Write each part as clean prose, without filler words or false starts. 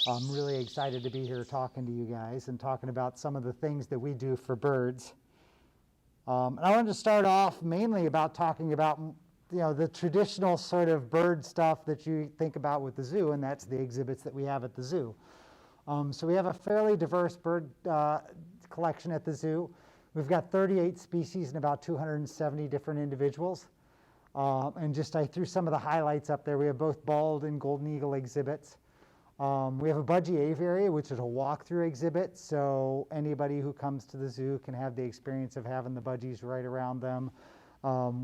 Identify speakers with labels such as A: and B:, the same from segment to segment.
A: I'm really excited to be here talking to you guys and talking about some of the things that we do for birds. And I wanted to start off mainly about talking about the traditional sort of bird stuff that you think about with the zoo, and that's the exhibits that we have at the zoo. So we have a fairly diverse bird collection at the zoo. We've got 38 species and about 270 different individuals. And I threw some of the highlights up there. We have both bald and golden eagle exhibits. We have a budgie aviary, which is a walkthrough exhibit, so anybody who comes to the zoo can have the experience of having the budgies right around them.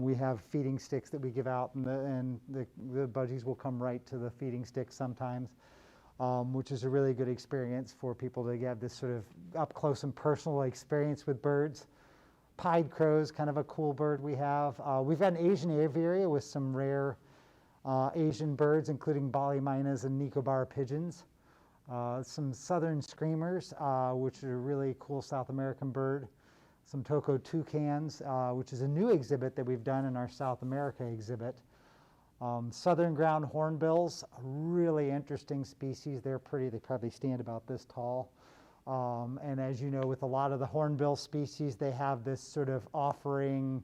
A: We have feeding sticks that we give out, and the budgies will come right to the feeding stick sometimes, which is a really good experience for people to get this sort of up close and personal experience with birds. Pied crows, kind of a cool bird we have. We've got an Asian aviary with some rare Asian birds, including Bali-mynas and Nicobar pigeons. Some southern screamers, which are a really cool South American bird. Some Toko toucans, which is a new exhibit that we've done in our South America exhibit. Southern ground hornbills, a really interesting species. They're pretty, they probably stand about this tall. And as you know, with a lot of the hornbill species, they have this sort of offering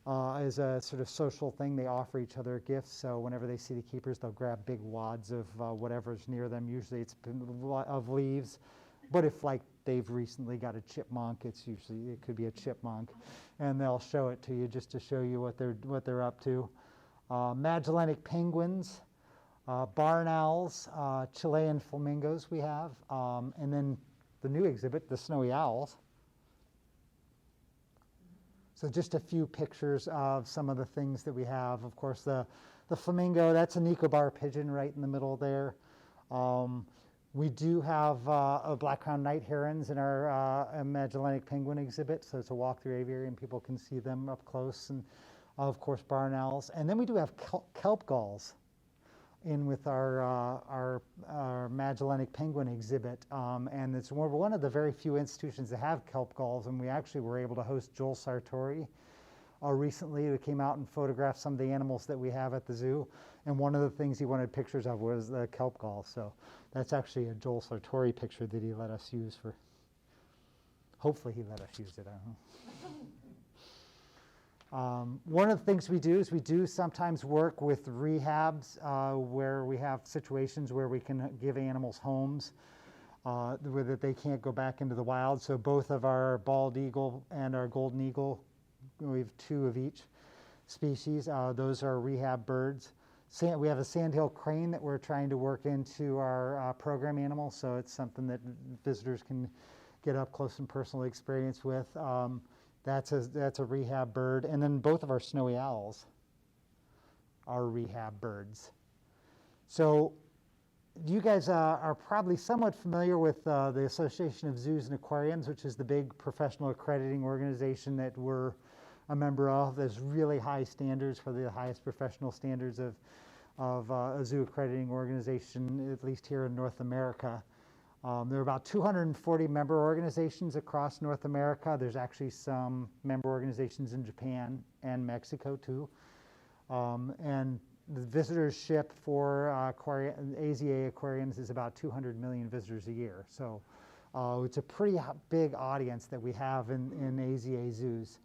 A: as a sort of social thing. They offer each other gifts, so whenever they see the keepers, they'll grab big wads of whatever's near them. Usually it's of leaves, but if like they've recently got a chipmunk, it could be a chipmunk, and they'll show it to you just to show you what they're up to. Magellanic penguins, barn owls, Chilean flamingos we have, and then the new exhibit, the snowy owls. So just a few pictures of some of the things that we have. Of course, the flamingo, that's a Nicobar pigeon right in the middle there. We do have black-crowned night herons in our Magellanic penguin exhibit, so it's a walk-through aviary and people can see them up close, and of course barn owls. And then we do have kelp gulls in with our Magellanic penguin exhibit, and it's one of the very few institutions that have kelp gulls, and we actually were able to host Joel Sartori recently, who came out and photographed some of the animals that we have at the zoo, and one of the things he wanted pictures of was the kelp gull, so that's actually a Joel Sartori picture that he let us use for, hopefully he let us use it, I don't know. One of the things we do is we do sometimes work with rehabs where we have situations where we can give animals homes where that they can't go back into the wild. So both of our bald eagle and our golden eagle, we have 2 of each species. Those are rehab birds. We have a sandhill crane that we're trying to work into our program animal, so it's something that visitors can get up close and personal experience with. That's a rehab bird. And then both of our snowy owls are rehab birds. So you guys are probably somewhat familiar with the Association of Zoos and Aquariums, which is the big professional accrediting organization that we're a member of. There's really high standards, for the highest professional standards of a zoo accrediting organization, at least here in North America. There are about 240 member organizations across North America. There's actually some member organizations in Japan and Mexico too. And the visitorship for AZA aquariums is about 200 million visitors a year. So it's a pretty big audience that we have in AZA zoos.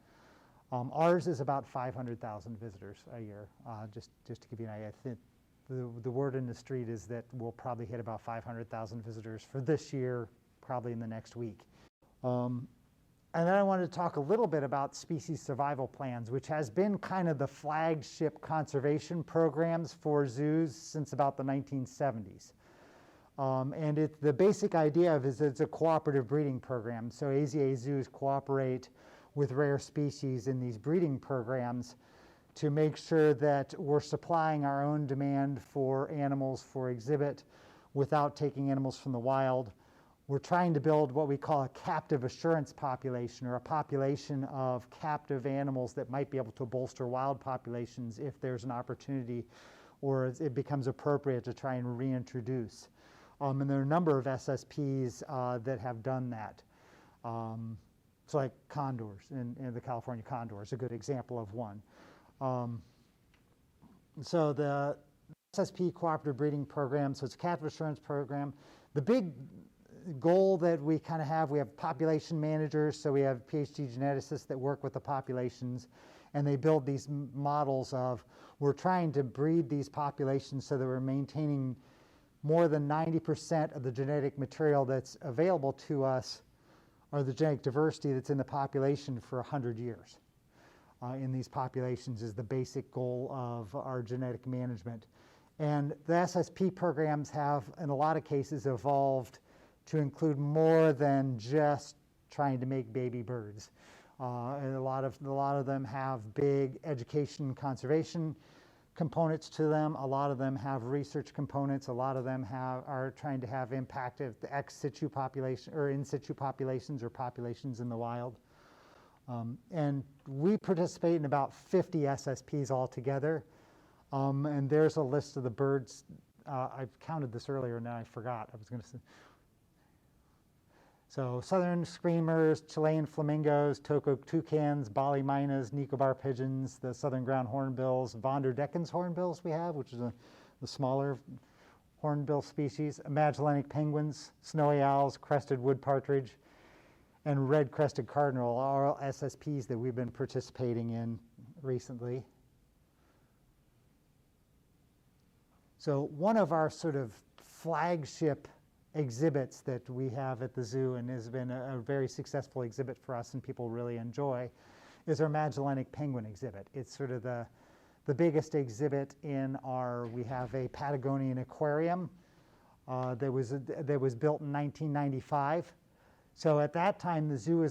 A: Ours is about 500,000 visitors a year, just to give you an idea. I think the word in the street is that we'll probably hit about 500,000 visitors for this year, probably in the next week. And then I wanted to talk a little bit about species survival plans, which has been kind of the flagship conservation programs for zoos since about the 1970s. And the basic idea of it is it's a cooperative breeding program. So AZA zoos cooperate with rare species in these breeding programs to make sure that we're supplying our own demand for animals for exhibit without taking animals from the wild. We're trying to build what we call a captive assurance population, or a population of captive animals that might be able to bolster wild populations if there's an opportunity or it becomes appropriate to try and reintroduce. And there are a number of SSPs that have done that. So like condors, and the California condor is a good example of one. So the SSP cooperative breeding program, so it's a captive assurance program. The big goal that we kind of have, we have population managers, so we have PhD geneticists that work with the populations, and they build these models of, we're trying to breed these populations so that we're maintaining more than 90% of the genetic material that's available to us, or the genetic diversity that's in the population for 100 years. In these populations is the basic goal of our genetic management. And the SSP programs have, in a lot of cases, evolved to include more than just trying to make baby birds. And a lot of them have big education and conservation components to them. A lot of them have research components. A lot of them are trying to have impact of the ex situ population or in situ populations or populations in the wild. And we participate in about 50 SSPs altogether. And there's a list of the birds. I counted this earlier, and now I forgot. I was going to say. So southern screamers, Chilean flamingos, Toco toucans, Bali mynas, Nicobar pigeons, the southern ground hornbills, Vanderdeckens hornbills we have, which is the smaller hornbill species, Magellanic penguins, snowy owls, crested wood partridge, and red-crested cardinal, are all SSPs that we've been participating in recently. So one of our sort of flagship exhibits that we have at the zoo, and has been a very successful exhibit for us and people really enjoy, is our Magellanic penguin exhibit. It's sort of the biggest exhibit in our, we have a Patagonian aquarium that was built in 1995. So at that time, the zoo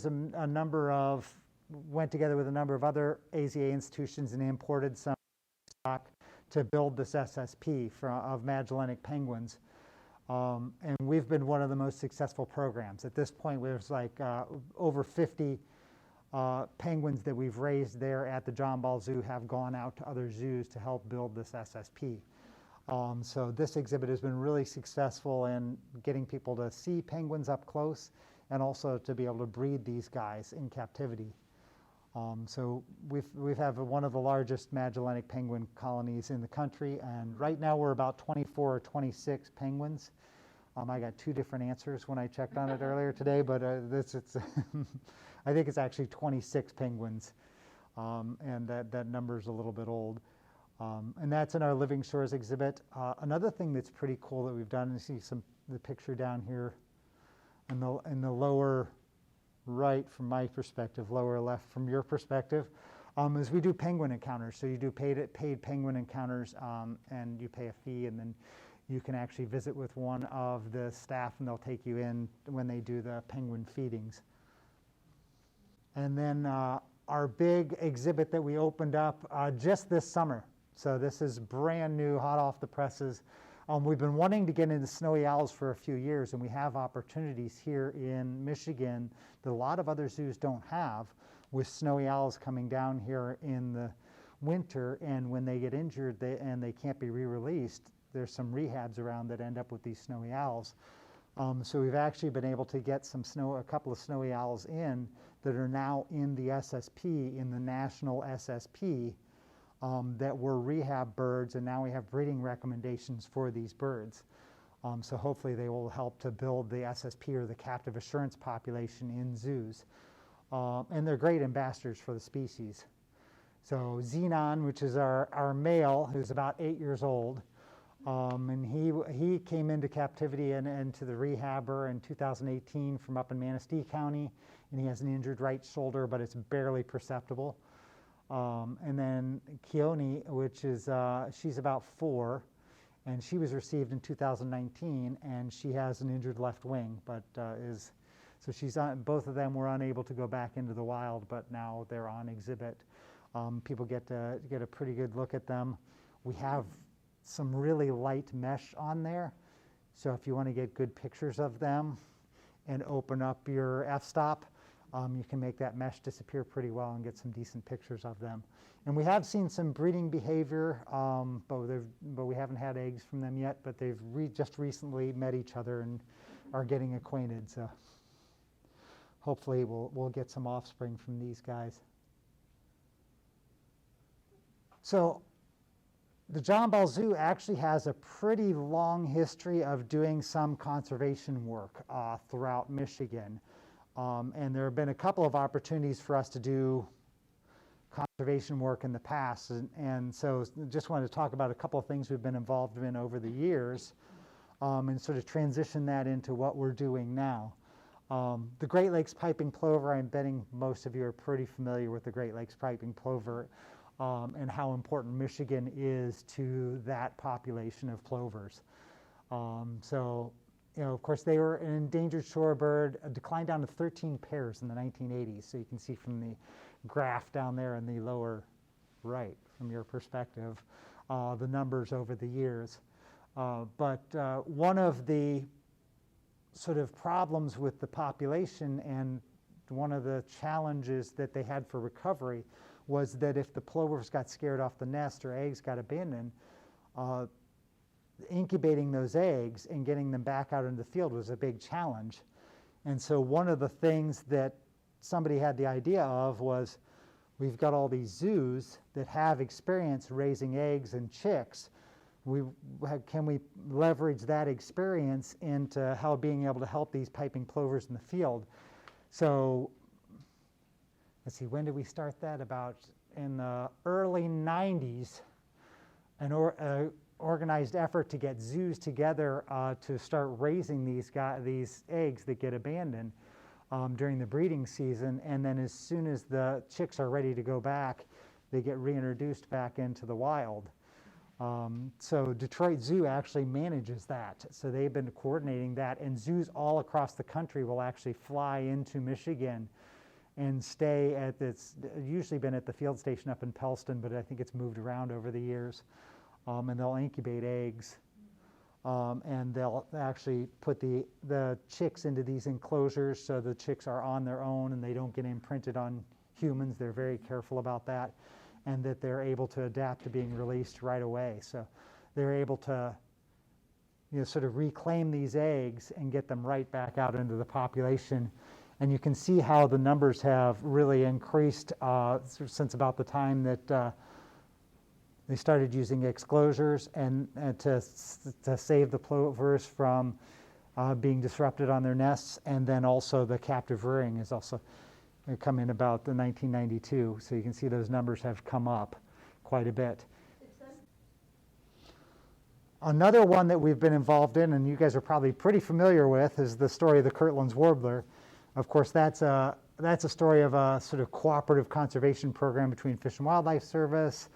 A: went together with a number of other AZA institutions and imported some stock to build this SSP of Magellanic penguins. And we've been one of the most successful programs. At this point, there's like over 50 penguins that we've raised there at the John Ball Zoo have gone out to other zoos to help build this SSP. So this exhibit has been really successful in getting people to see penguins up close and also to be able to breed these guys in captivity. So we have one of the largest Magellanic penguin colonies in the country, and right now we're about 24 or 26 penguins. I got two different answers when I checked on it earlier today, but I think it's actually 26 penguins, and that number's a little bit old. And that's in our Living Shores exhibit. Another thing that's pretty cool that we've done, and you see the picture down here in the lower right from my perspective, lower left from your perspective, is we do penguin encounters. So you do paid penguin encounters, and you pay a fee, and then you can actually visit with one of the staff, and they'll take you in when they do the penguin feedings. And then our big exhibit that we opened up just this summer. So this is brand new, hot off the presses. We've been wanting to get into snowy owls for a few years, and we have opportunities here in Michigan that a lot of other zoos don't have, with snowy owls coming down here in the winter, and when they get injured and they can't be re-released, there's some rehabs around that end up with these snowy owls. So we've actually been able to get a couple of snowy owls in that are now in the SSP, in the national SSP, that were rehab birds, and now we have breeding recommendations for these birds. So hopefully they will help to build the SSP, or the captive assurance population, in zoos. And they're great ambassadors for the species. So Xenon, which is our male, who's about 8 years old, and he came into captivity and to the rehabber in 2018 from up in Manistee County, and he has an injured right shoulder, but it's barely perceptible. And then Keone, which is, she's about 4, and she was received in 2019, and she has an injured left wing, but so she's both of them were unable to go back into the wild, but now they're on exhibit. People get to get a pretty good look at them. We have some really light mesh on there, so if you want to get good pictures of them and open up your f-stop, you can make that mesh disappear pretty well and get some decent pictures of them. And we have seen some breeding behavior, but we haven't had eggs from them yet, but they've just recently met each other and are getting acquainted. So hopefully we'll get some offspring from these guys. So The John Ball Zoo actually has a pretty long history of doing some conservation work throughout Michigan. And there have been a couple of opportunities for us to do conservation work in the past. And so just wanted to talk about a couple of things we've been involved in over the years and sort of transition that into what we're doing now. The Great Lakes piping plover, I'm betting most of you are pretty familiar with the Great Lakes piping plover and how important Michigan is to that population of plovers. So, you know, of course, they were an endangered shorebird, declined down to 13 pairs in the 1980s. So you can see from the graph down there in the lower right, from your perspective, the numbers over the years. But one of the sort of problems with the population and one of the challenges that they had for recovery was that if the plovers got scared off the nest or eggs got abandoned, incubating those eggs and getting them back out into the field was a big challenge. And so one of the things that somebody had the idea of was, we've got all these zoos that have experience raising eggs and chicks. Can we leverage that experience into being able to help these piping plovers in the field? So let's see, when did we start that? About in the early 90s, an organized effort to get zoos together to start raising these eggs that get abandoned during the breeding season. And then as soon as the chicks are ready to go back, they get reintroduced back into the wild. So Detroit Zoo actually manages that. So they've been coordinating that, and zoos all across the country will actually fly into Michigan and stay at this, usually been at the field station up in Pellston, but I think it's moved around over the years. And they'll incubate eggs. And they'll actually put the chicks into these enclosures so the chicks are on their own and they don't get imprinted on humans. They're very careful about that, and that they're able to adapt to being released right away. So they're able to, you know, sort of reclaim these eggs and get them right back out into the population. And you can see how the numbers have really increased since about the time that they started using exclosures and to save the plovers from being disrupted on their nests. And then also the captive rearing is also come in about the 1992. So you can see those numbers have come up quite a bit. Another one that we've been involved in, and you guys are probably pretty familiar with, is the story of the Kirtland's Warbler. Of course, that's a story of a sort of cooperative conservation program between Fish and Wildlife Service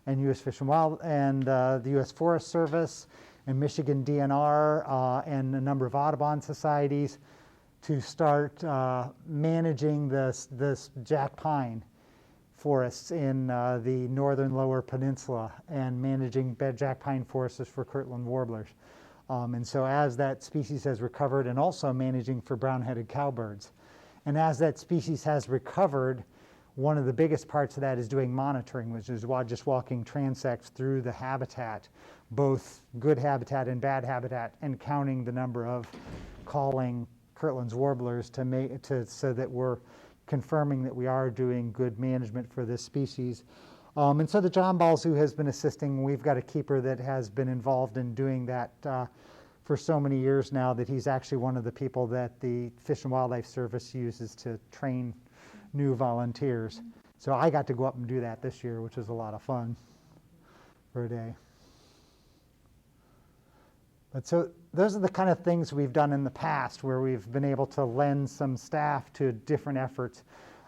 A: and U.S. Fish and the U.S. Forest Service and Michigan DNR and a number of Audubon societies to start managing this jack pine forests in the northern lower peninsula and managing jack pine forests for Kirtland warblers. And so as that species has recovered, and also managing for brown-headed cowbirds. And as that species has recovered, one of the biggest parts of that is doing monitoring, which is just walking transects through the habitat, both good habitat and bad habitat, and counting the number of calling Kirtland's warblers so that we're confirming that we are doing good management for this species. And so the John Ball Zoo has been assisting. We've got a keeper that has been involved in doing that for so many years now that he's actually one of the people that the Fish and Wildlife Service uses to train new volunteers. So I got to go up and do that this year, which was a lot of fun for a day. But so those are the kind of things we've done in the past where we've been able to lend some staff to different efforts.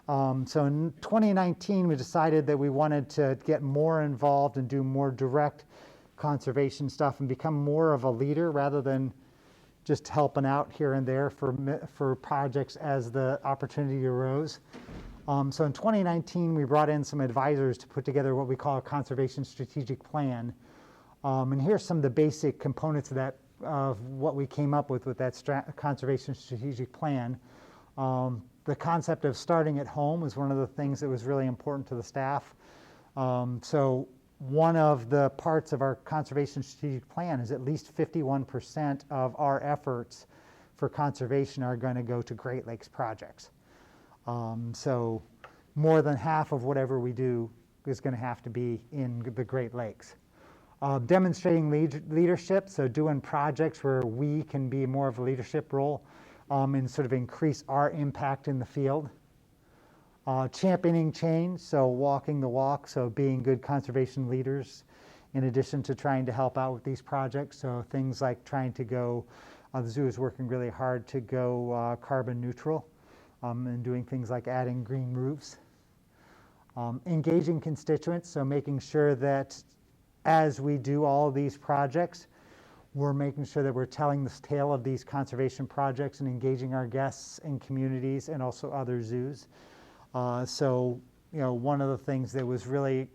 A: So in 2019, we decided that we wanted to get more involved and do more direct conservation stuff and become more of a leader rather than just helping out here and there for projects as the opportunity arose. So in 2019, we brought in some advisors to put together what we call a conservation strategic plan. And here's some of the basic components of that, of what we came up with that conservation strategic plan. The concept of starting at home was one of the things that was really important to the staff. So one of the parts of our conservation strategic plan is at least 51% of our efforts for conservation are going to go to Great Lakes projects. So more than half of whatever we do is going to have to be in the Great Lakes. Demonstrating leadership, so doing projects where we can be more of a leadership role and sort of increase our impact in the field. Championing change, so walking the walk, so being good conservation leaders in addition to trying to help out with these projects. So things like trying to go, the zoo is working really hard to go carbon neutral and doing things like adding green roofs. Engaging constituents, so making sure that as we do all of these projects, we're making sure that we're telling the tale of these conservation projects and engaging our guests and communities and also other zoos. So, you know, one of the things that was really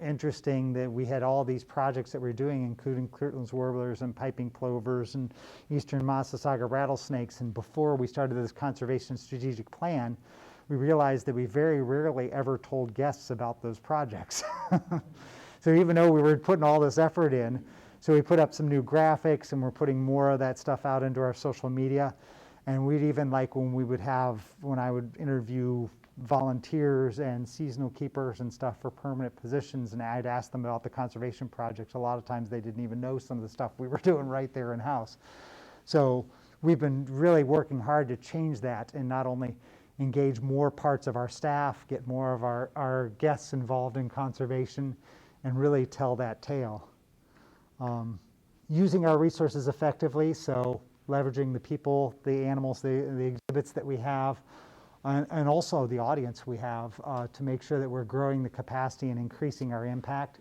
A: interesting that we had all these projects that we're doing, including Kirtland's warblers and piping plovers and eastern Massasauga rattlesnakes. And before we started this conservation strategic plan, we realized that we very rarely ever told guests about those projects. So even though we were putting all this effort in, so we put up some new graphics and we're putting more of that stuff out into our social media. And we'd even like when I would interview volunteers and seasonal keepers and stuff for permanent positions, and I'd ask them about the conservation projects. A lot of times they didn't even know some of the stuff we were doing right there in-house. So we've been really working hard to change that and not only engage more parts of our staff, get more of our guests involved in conservation, and really tell that tale. Using our resources effectively, so leveraging the people, the animals, the exhibits that we have, and also the audience we have to make sure that we're growing the capacity and increasing our impact.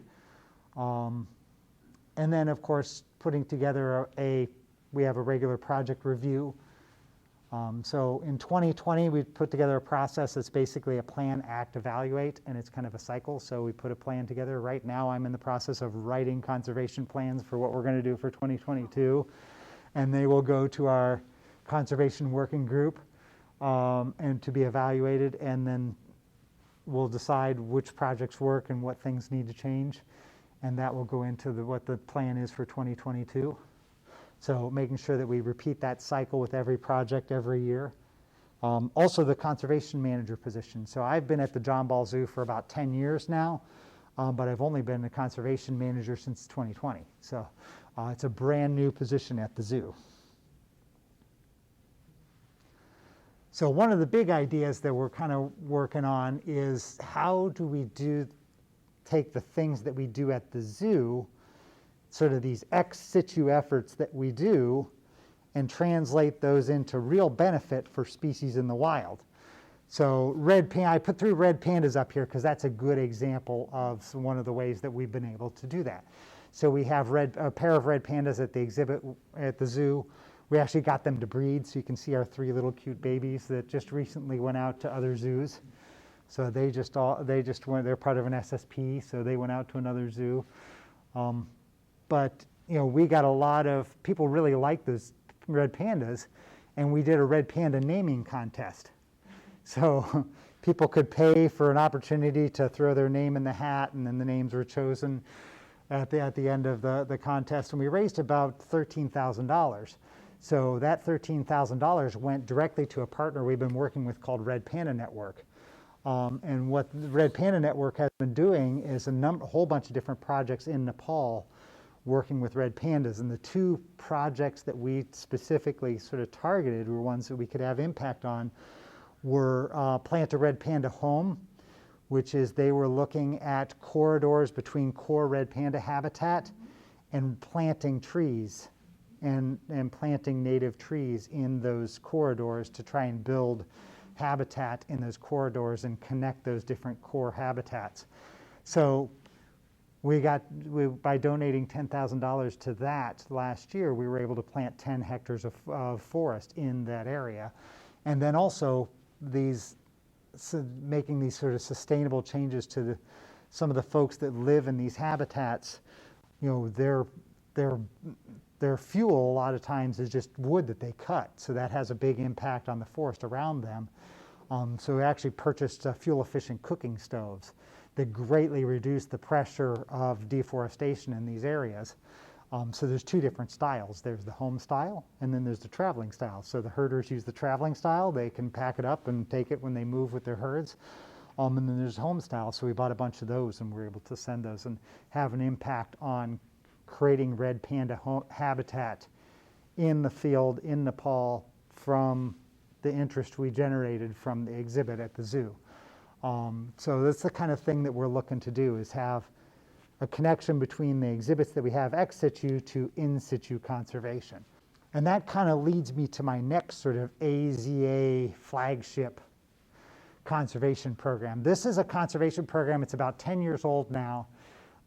A: And then, of course, putting together we have a regular project review. So in 2020, we put together a process that's basically a plan, act, evaluate, and it's kind of a cycle. So we put a plan together. Right now, I'm in the process of writing conservation plans for what we're going to do for 2022. And they will go to our conservation working group and to be evaluated. And then we'll decide which projects work and what things need to change. And that will go into what the plan is for 2022. So making sure that we repeat that cycle with every project every year. Also the conservation manager position. So I've been at the John Ball Zoo for about 10 years now, but I've only been a conservation manager since 2020. So it's a brand new position at the zoo. So one of the big ideas that we're kind of working on is how do we take the things that we do at the zoo, sort of these ex situ efforts that we do, and translate those into real benefit for species in the wild. So I put 3 red pandas up here because that's a good example of one of the ways that we've been able to do that. So we have a pair of red pandas at the exhibit at the zoo. We actually got them to breed, so you can see our 3 little cute babies that just recently went out to other zoos. So they're part of an SSP, so they went out to another zoo. But you know, we got a lot of people really like those red pandas, and we did a red panda naming contest. So people could pay for an opportunity to throw their name in the hat, and then the names were chosen at the end of the contest, and we raised about $13,000. So that $13,000 went directly to a partner we've been working with called Red Panda Network. And what the Red Panda Network has been doing is a whole bunch of different projects in Nepal working with red pandas. And the 2 projects that we specifically sort of targeted were ones that we could have impact on were Plant a Red Panda Home, which is they were looking at corridors between core red panda habitat and planting trees and planting native trees in those corridors to try and build habitat in those corridors and connect those different core habitats. So by donating $10,000 to that last year, we were able to plant 10 hectares of forest in that area. And then also making these sort of sustainable changes to some of the folks that live in these habitats. You know, their fuel a lot of times is just wood that they cut, so that has a big impact on the forest around them. So we actually purchased fuel-efficient cooking stoves that greatly reduce the pressure of deforestation in these areas. So there's 2 different styles. There's the home style, and then there's the traveling style. So the herders use the traveling style. They can pack it up and take it when they move with their herds. And then there's home style. So we bought a bunch of those, and we're able to send those and have an impact on creating red panda habitat in the field in Nepal from the interest we generated from the exhibit at the zoo. So that's the kind of thing that we're looking to do, is have a connection between the exhibits that we have ex situ to in situ conservation. And that kind of leads me to my next sort of AZA flagship conservation program. This is a conservation program. It's about 10 years old now.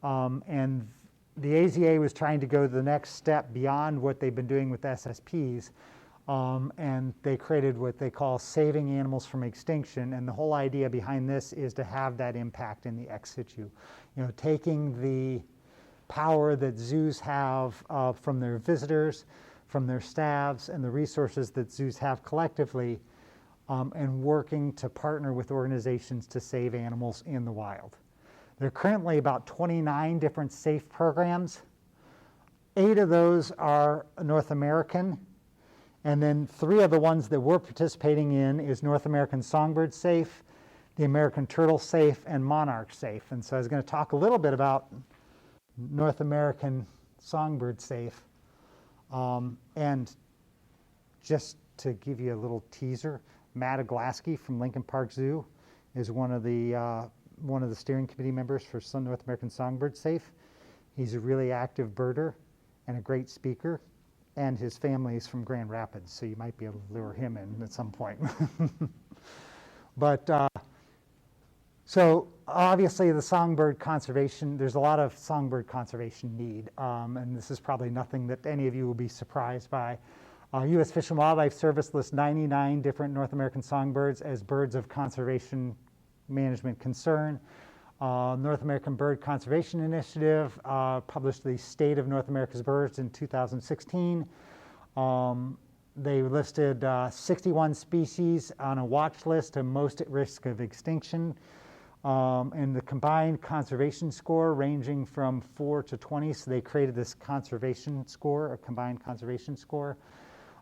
A: And the AZA was trying to go the next step beyond what they've been doing with SSPs. And they created what they call Saving Animals from Extinction. And the whole idea behind this is to have that impact in the ex situ. You know, taking the power that zoos have from their visitors, from their staffs, and the resources that zoos have collectively, and working to partner with organizations to save animals in the wild. There are currently about 29 different SAFE programs. 8 of those are North American, and then 3 of the ones that we're participating in is North American Songbird SAFE, the American Turtle SAFE, and Monarch SAFE. And so I was going to talk a little bit about North American Songbird SAFE. And just to give you a little teaser, Matt Oglaski from Lincoln Park Zoo is one of the steering committee members for North American Songbird SAFE. He's a really active birder and a great speaker, and his family is from Grand Rapids, so you might be able to lure him in at some point. But so obviously the songbird conservation, there's a lot of songbird conservation need, and this is probably nothing that any of you will be surprised by. U.S. Fish and Wildlife Service lists 99 different North American songbirds as birds of conservation management concern. North American Bird Conservation Initiative published the State of North America's Birds in 2016. They listed 61 species on a watch list of most at risk of extinction. And the combined conservation score ranging from 4 to 20, so they created this conservation score, a combined conservation score.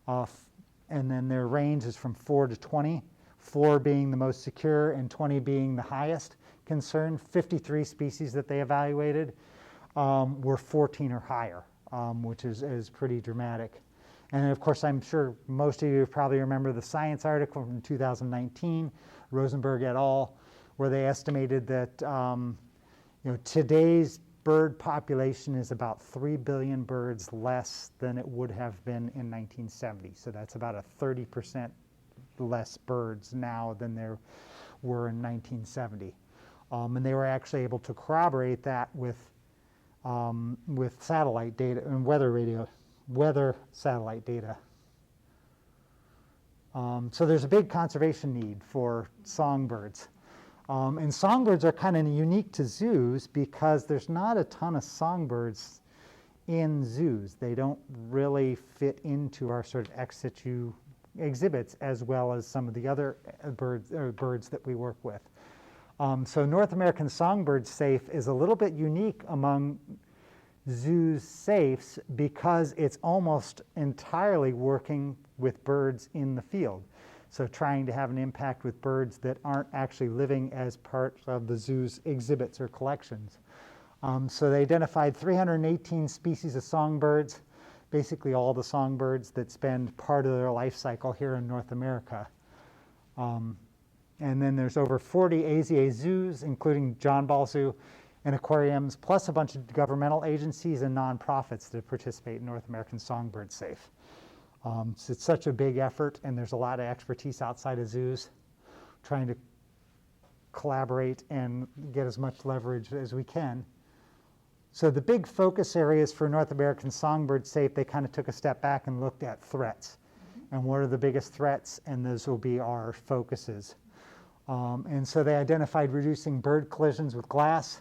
A: And then their range is from 4 to 20, 4 being the most secure and 20 being the highest concern. 53 species that they evaluated were 14 or higher, which is pretty dramatic. And of course, I'm sure most of you probably remember the Science article from 2019, Rosenberg et al., where they estimated that today's bird population is about 3 billion birds less than it would have been in 1970. So that's about a 30% less birds now than there were in 1970. And they were actually able to corroborate that with satellite data and weather satellite data. So there's a big conservation need for songbirds. And songbirds are kind of unique to zoos because there's not a ton of songbirds in zoos. They don't really fit into our sort of ex situ exhibits as well as some of the other birds that we work with. So North American Songbird SAFE is a little bit unique among zoos' safes because it's almost entirely working with birds in the field. So trying to have an impact with birds that aren't actually living as part of the zoo's exhibits or collections. So they identified 318 species of songbirds, basically all the songbirds that spend part of their life cycle here in North America. And then there's over 40 AZA zoos, including John Ball Zoo and aquariums, plus a bunch of governmental agencies and nonprofits that participate in North American Songbird SAFE. So it's such a big effort, and there's a lot of expertise outside of zoos trying to collaborate and get as much leverage as we can. So the big focus areas for North American Songbird SAFE, they kind of took a step back and looked at threats. And what are the biggest threats? And those will be our focuses. And so they identified reducing bird collisions with glass.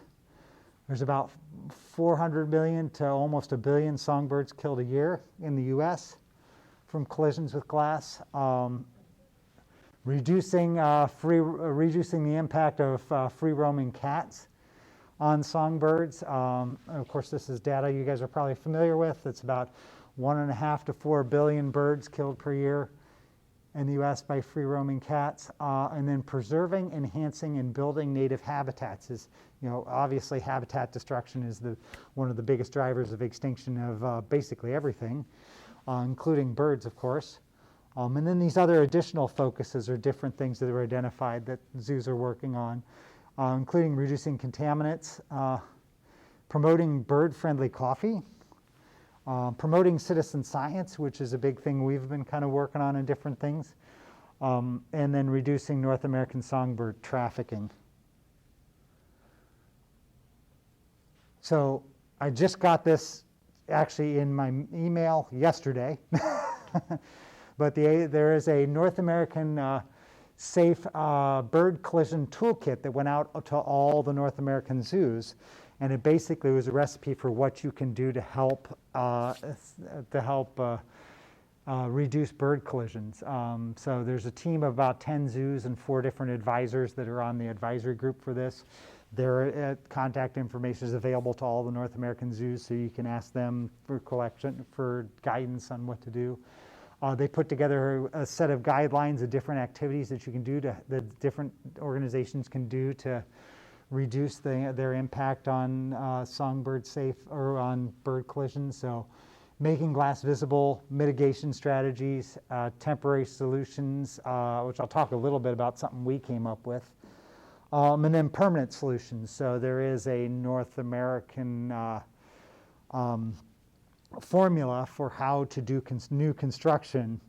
A: There's about 400 million to almost 1 billion songbirds killed a year in the US from collisions with glass. Reducing the impact of free-roaming cats on songbirds. Of course, this is data you guys are probably familiar with. It's about 1.5 to 4 billion birds killed per year in the U.S. by free-roaming cats, and then preserving, enhancing, and building native habitats is, obviously habitat destruction is one of the biggest drivers of extinction of basically everything, including birds, of course. And then these other additional focuses are different things that are identified that zoos are working on, including reducing contaminants, promoting bird-friendly coffee, promoting citizen science, which is a big thing we've been kind of working on in different things, and then reducing North American songbird trafficking. So I just got this actually in my email yesterday, but there is a North American safe bird collision toolkit that went out to all the North American zoos. And it basically was a recipe for what you can do to help reduce bird collisions. So there's a team of about 10 zoos and 4 different advisors that are on the advisory group for this. Their contact information is available to all the North American zoos, so you can ask them for guidance on what to do. They put together a set of guidelines of different activities that you can do that different organizations can do to reduce their impact on songbird safe or on bird collisions. So making glass visible, mitigation strategies, temporary solutions, which I'll talk a little bit about, something we came up with, and then permanent solutions. So there is a North American formula for how to do new construction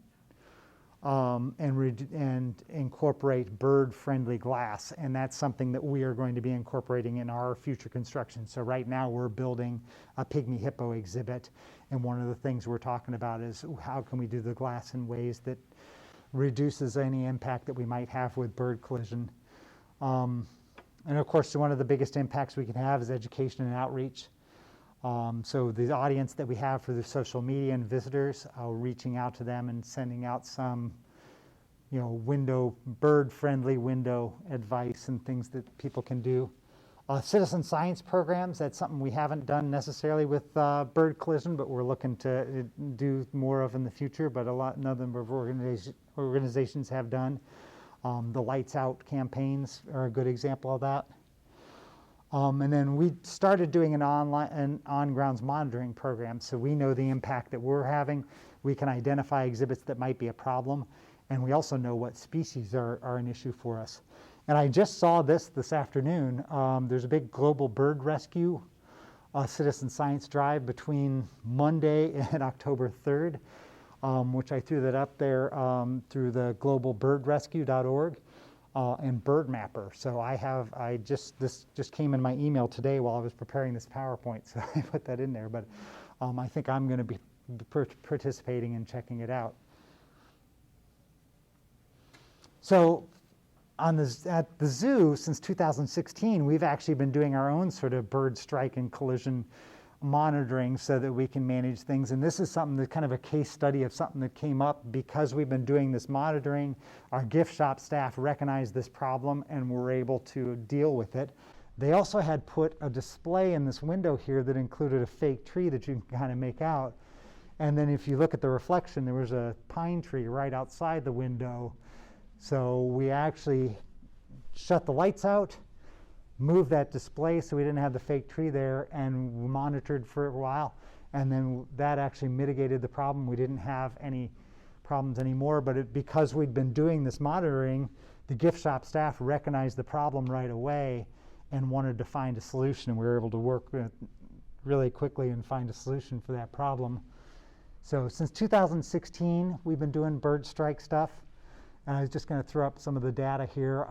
A: and incorporate bird-friendly glass, and that's something that we are going to be incorporating in our future construction. So right now we're building a pygmy hippo exhibit, and one of the things we're talking about is how can we do the glass in ways that reduces any impact that we might have with bird collision. And of course, one of the biggest impacts we can have is education and outreach. So the audience that we have for the social media and visitors, reaching out to them and sending out some, bird-friendly window advice and things that people can do. Citizen science programs, that's something we haven't done necessarily with bird collision, but we're looking to do more of in the future, but a number of organizations have done. The Lights Out campaigns are a good example of that. And then we started doing an on-grounds monitoring program, so we know the impact that we're having. We can identify exhibits that might be a problem, and we also know what species are an issue for us. And I just saw this afternoon. There's a big global bird rescue citizen science drive between Monday and October 3rd, which I threw that up there through the globalbirdrescue.org. And Bird Mapper. So this just came in my email today while I was preparing this PowerPoint, so I put that in there. But I think I'm going to be participating and checking it out. So at the zoo since 2016, we've actually been doing our own sort of bird strike and collision monitoring so that we can manage things. And this is something that kind of a case study of something that came up because we've been doing this monitoring. Our gift shop staff recognized this problem and were able to deal with it. They also had put a display in this window here that included a fake tree that you can kind of make out. And then if you look at the reflection, there was a pine tree right outside the window. So we actually shut the lights out, moved that display so we didn't have the fake tree there, and monitored for a while. And then that actually mitigated the problem. We didn't have any problems anymore, but because we'd been doing this monitoring, the gift shop staff recognized the problem right away and wanted to find a solution. And we were able to work really quickly and find a solution for that problem. So since 2016, we've been doing bird strike stuff. And I was just going to throw up some of the data here.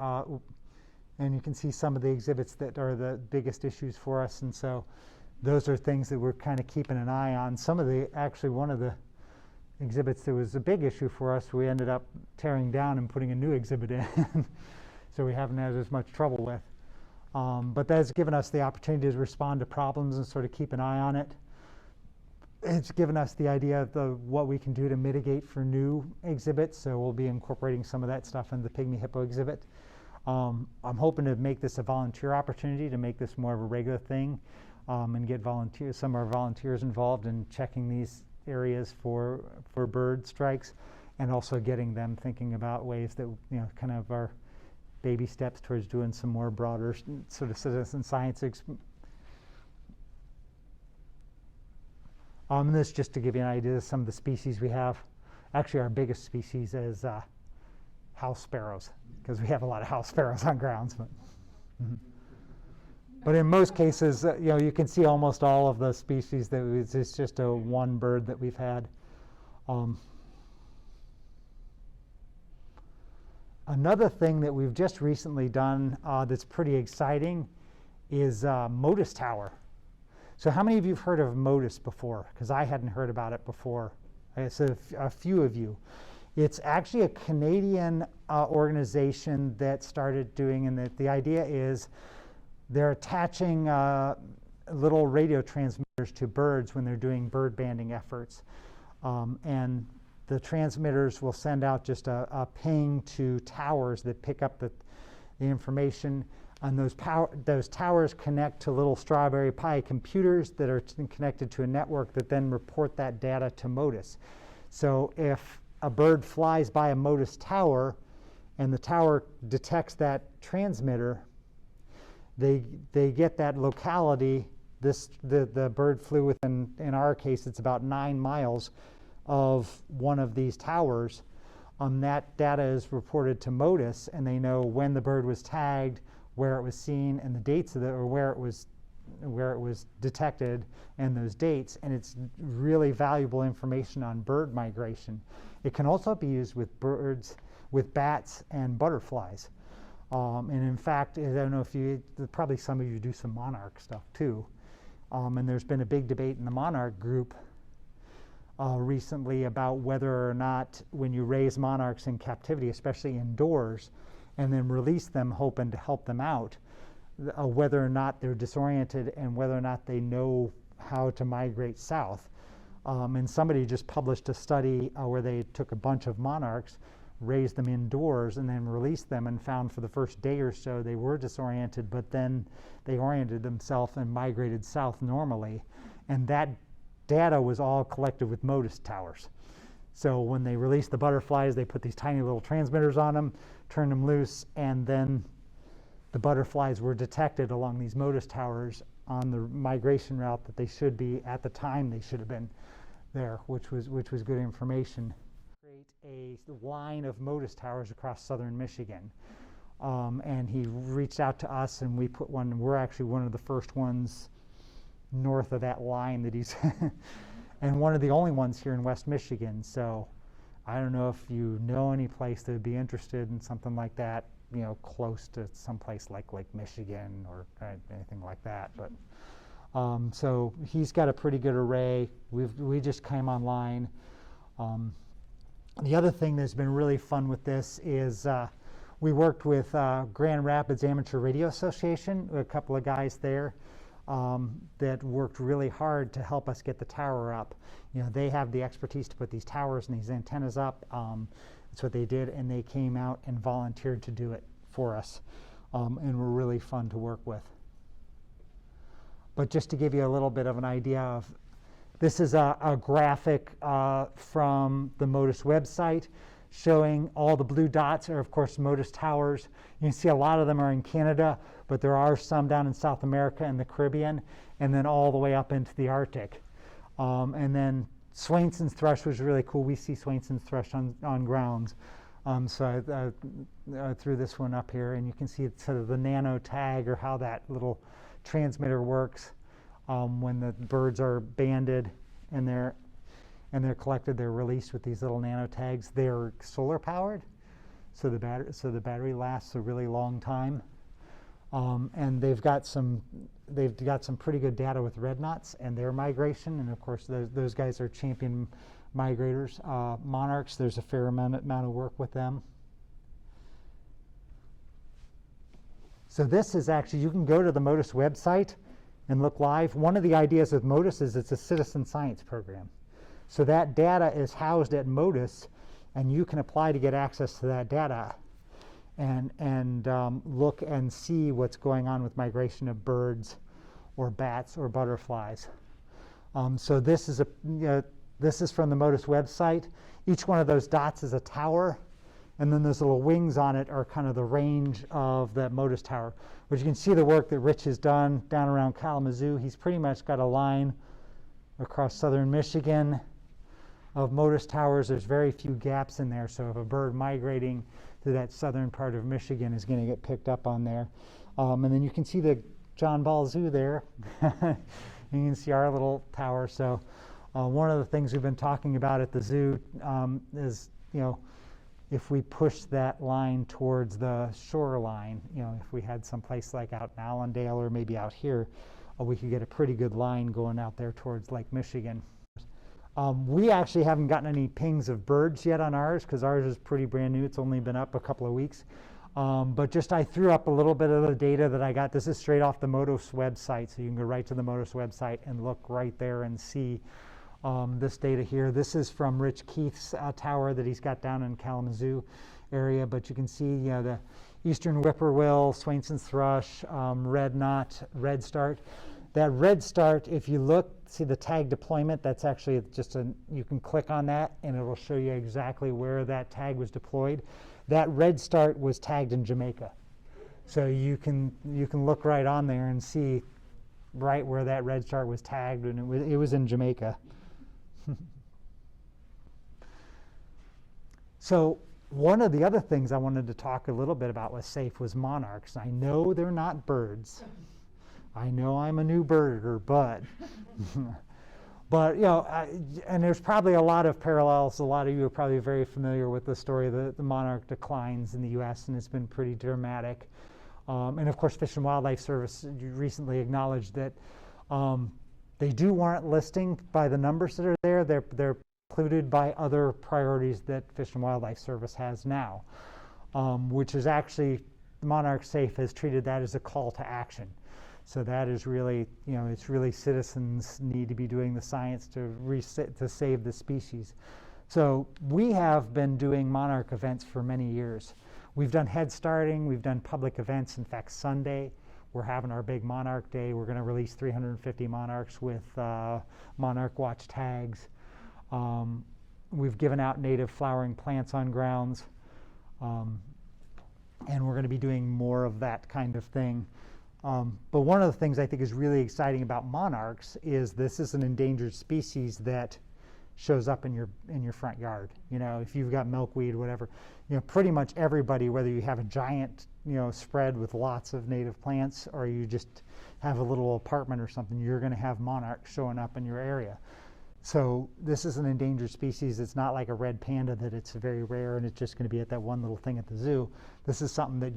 A: And you can see some of the exhibits that are the biggest issues for us. And so those are things that we're kind of keeping an eye on. Actually one of the exhibits that was a big issue for us, we ended up tearing down and putting a new exhibit in. So we haven't had as much trouble with. But that's given us the opportunity to respond to problems and sort of keep an eye on it. It's given us the idea of what we can do to mitigate for new exhibits. So we'll be incorporating some of that stuff in the pygmy hippo exhibit. I'm hoping to make this a volunteer opportunity, to make this more of a regular thing, and get some of our volunteers involved in checking these areas for bird strikes. and also getting them thinking about ways that, kind of our baby steps towards doing some more broader sort of citizen science. This just to give you an idea of some of the species we have. Actually, our biggest species is house sparrows, because we have a lot of house sparrows on grounds. But in most cases, you can see almost all of the species that it's just a one bird that we've had. Another thing that we've just recently done that's pretty exciting is Motus Tower. So how many of you have heard of Motus before? Because I hadn't heard about it before. It's a few of you. It's actually a Canadian organization that started doing, and the idea is they're attaching little radio transmitters to birds when they're doing bird banding efforts. And the transmitters will send out just a ping to towers that pick up the information. And those towers connect to little Strawberry Pi computers that are connected to a network that then report that data to Motus. So if a bird flies by a Motus tower and the tower detects that transmitter, they get that locality. The bird flew within, in our case, it's about 9 miles of one of these towers. That data is reported to Motus, and they know when the bird was tagged, where it was seen, and the dates of or where it was detected, and those dates. And it's really valuable information on bird migration. It can also be used with birds, with bats and butterflies. And in fact, I don't know if probably some of you do some monarch stuff too. And there's been a big debate in the monarch group recently about whether or not, when you raise monarchs in captivity, especially indoors, and then release them hoping to help them out, whether or not they're disoriented and whether or not they know how to migrate south. And somebody just published a study where they took a bunch of monarchs, raised them indoors, and then released them, and found for the first day or so they were disoriented, but then they oriented themselves and migrated south normally. And that data was all collected with Motus towers. So when they released the butterflies, they put these tiny little transmitters on them, turned them loose, and then the butterflies were detected along these Motus towers on the migration route that they should be at the time they should have been there, which was good information. Create a line of Motus towers across southern Michigan. And he reached out to us, and we put one. We're actually one of the first ones north of that line that he's and one of the only ones here in West Michigan. So I don't know if you know any place that would be interested in something like that, close to some place like Lake Michigan or anything like that. But so he's got a pretty good array. We just came online. The other thing that's been really fun with this is we worked with Grand Rapids Amateur Radio Association, a couple of guys there that worked really hard to help us get the tower up. They have the expertise to put these towers and these antennas up. That's what they did, and they came out and volunteered to do it for us, and were really fun to work with. But just to give you a little bit of an idea of, this is a graphic from the Motus website showing all the blue dots are, of course, Motus towers. You can see a lot of them are in Canada, but there are some down in South America and the Caribbean, and then all the way up into the Arctic. And then Swainson's thrush was really cool. We see Swainson's thrush on grounds. So I threw this one up here, and you can see it's sort of the nano tag, or how that little transmitter works. When the birds are banded and they're collected, they're released with these little nano tags. They're solar powered, so the battery lasts a really long time. And they've got some pretty good data with red knots and their migration, and of course those guys are champion migrators. Monarchs, there's a fair amount of work with them. So this is actually, you can go to the Motus website and look live. One of the ideas with Motus is it's a citizen science program. So that data is housed at Motus, and you can apply to get access to that data and look and see what's going on with migration of birds or bats or butterflies. So this is This is from the MODIS website. Each one of those dots is a tower, and then those little wings on it are kind of the range of that MODIS tower. But you can see the work that Rich has done down around Kalamazoo. He's pretty much got a line across southern Michigan of MODIS towers. There's very few gaps in there, so if a bird migrating to that southern part of Michigan is going to get picked up on there. And then you can see the John Ball Zoo there. You can see our little tower. So one of the things we've been talking about at the zoo is, if we push that line towards the shoreline, if we had some place like out in Allendale or maybe out here, we could get a pretty good line going out there towards Lake Michigan. We actually haven't gotten any pings of birds yet on ours because ours is pretty brand new. It's only been up a couple of weeks. But just I threw up a little bit of the data that I got. This is straight off the MODIS website, so you can go right to the MODIS website and look right there and see this data here. This is from Rich Keith's tower that he's got down in Kalamazoo area, but you can see the eastern whippoorwill, Swainson's thrush, red knot, red start. That red start, if you look, see the tag deployment, that's actually just you can click on that and it will show you exactly where that tag was deployed. That red start was tagged in Jamaica. So you can look right on there and see right where that red start was tagged, and it was in Jamaica. So one of the other things I wanted to talk a little bit about was safe was monarchs. I know they're not birds. I know I'm a new birder, but but and there's probably a lot of parallels. A lot of you are probably very familiar with the story of the monarch declines in the U.S., and it's been pretty dramatic. And of course, Fish and Wildlife Service recently acknowledged that they do warrant listing by the numbers that are there. They're included by other priorities that Fish and Wildlife Service has now, which is actually Monarch Safe has treated that as a call to action. So that is really, it's really citizens need to be doing the science to save the species. So we have been doing monarch events for many years. We've done head starting, we've done public events. In fact, Sunday, we're having our big Monarch Day. We're going to release 350 monarchs with Monarch Watch tags. We've given out native flowering plants on grounds. And we're going to be doing more of that kind of thing. But one of the things I think is really exciting about monarchs is this is an endangered species that shows up in your front yard. If you've got milkweed, whatever, pretty much everybody, whether you have a giant, spread with lots of native plants or you just have a little apartment or something, you're going to have monarchs showing up in your area. So this is an endangered species. It's not like a red panda that it's very rare and it's just going to be at that one little thing at the zoo. This is something that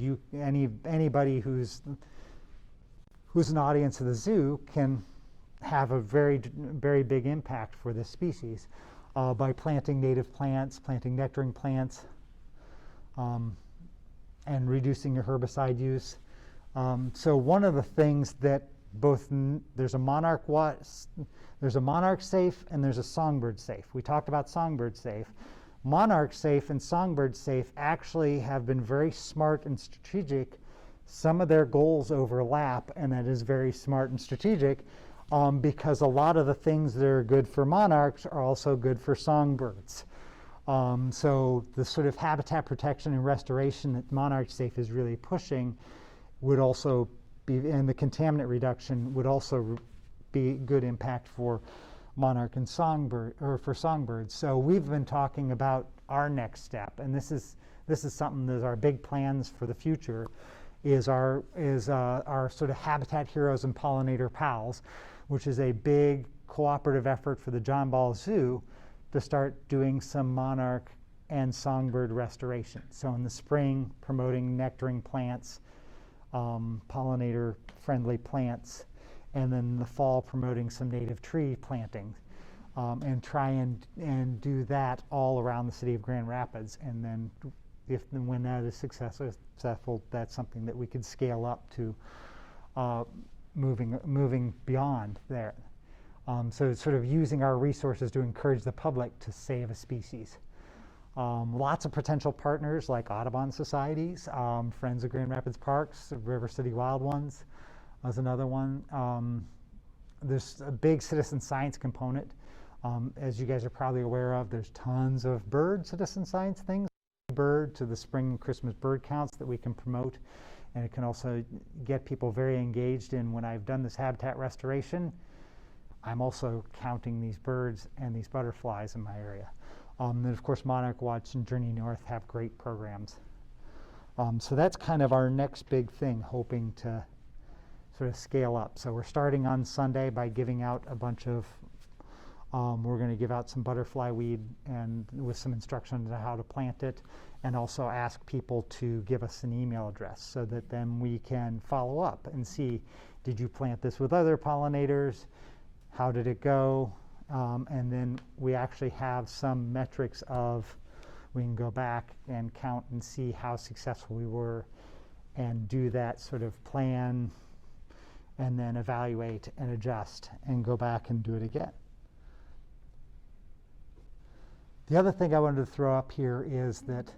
A: anybody who's an audience of the zoo can have a very, very big impact for this species by planting native plants, planting nectaring plants, and reducing your herbicide use. So one of the things that there's a Monarch Safe and there's a Songbird Safe. We talked about Songbird Safe. Monarch Safe and Songbird Safe actually have been very smart and strategic. Some of their goals overlap, and that is very smart and strategic because a lot of the things that are good for monarchs are also good for songbirds. So the sort of habitat protection and restoration that Monarch Safe is really pushing would also be, and the contaminant reduction would also be good impact for monarch and songbird, or for songbirds. So we've been talking about our next step, and this is something that's our big plans for the future. Is our sort of Habitat Heroes and Pollinator Pals, which is a big cooperative effort for the John Ball Zoo to start doing some monarch and songbird restoration. So in the spring, promoting nectaring plants, pollinator-friendly plants, and then in the fall, promoting some native tree planting, and try and do that all around the city of Grand Rapids. And then if and when that is successful, that's something that we could scale up to moving beyond there. So it's sort of using our resources to encourage the public to save a species. Lots of potential partners like Audubon societies, Friends of Grand Rapids Parks, River City Wild Ones is another one. There's a big citizen science component. As you guys are probably aware of, there's tons of bird citizen science things, eBird to the spring Christmas bird counts that we can promote. And it can also get people very engaged in, when I've done this habitat restoration, I'm also counting these birds and these butterflies in my area. And of course, Monarch Watch and Journey North have great programs. So that's kind of our next big thing, hoping to sort of scale up. So we're starting on Sunday by giving out a bunch of, we're going to give out some butterfly weed and with some instructions on how to plant it, and also ask people to give us an email address so that then we can follow up and see, did you plant this with other pollinators? How did it go? And then we actually have some metrics of, we can go back and count and see how successful we were and do that sort of plan and then evaluate and adjust and go back and do it again. The other thing I wanted to throw up here is that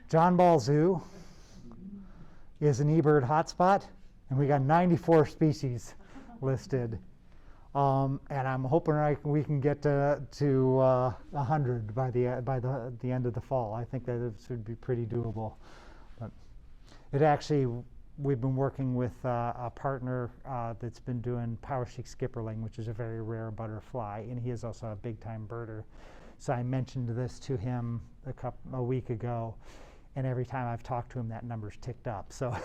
A: John Ball Zoo is an eBird hotspot, and we got 94 species listed. And I'm hoping we can get to 100 by the end of the fall. I think that it should be pretty doable. But it actually, we've been working with a partner that's been doing power-chic skipperling, which is a very rare butterfly, and he is also a big-time birder. So I mentioned this to him a week ago, and every time I've talked to him, that number's ticked up. So,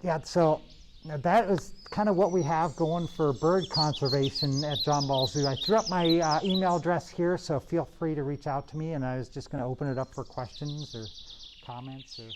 A: yeah, so that is kind of what we have going for bird conservation at John Ball Zoo. I threw up my email address here, so feel free to reach out to me, and I was just going to open it up for questions or comments or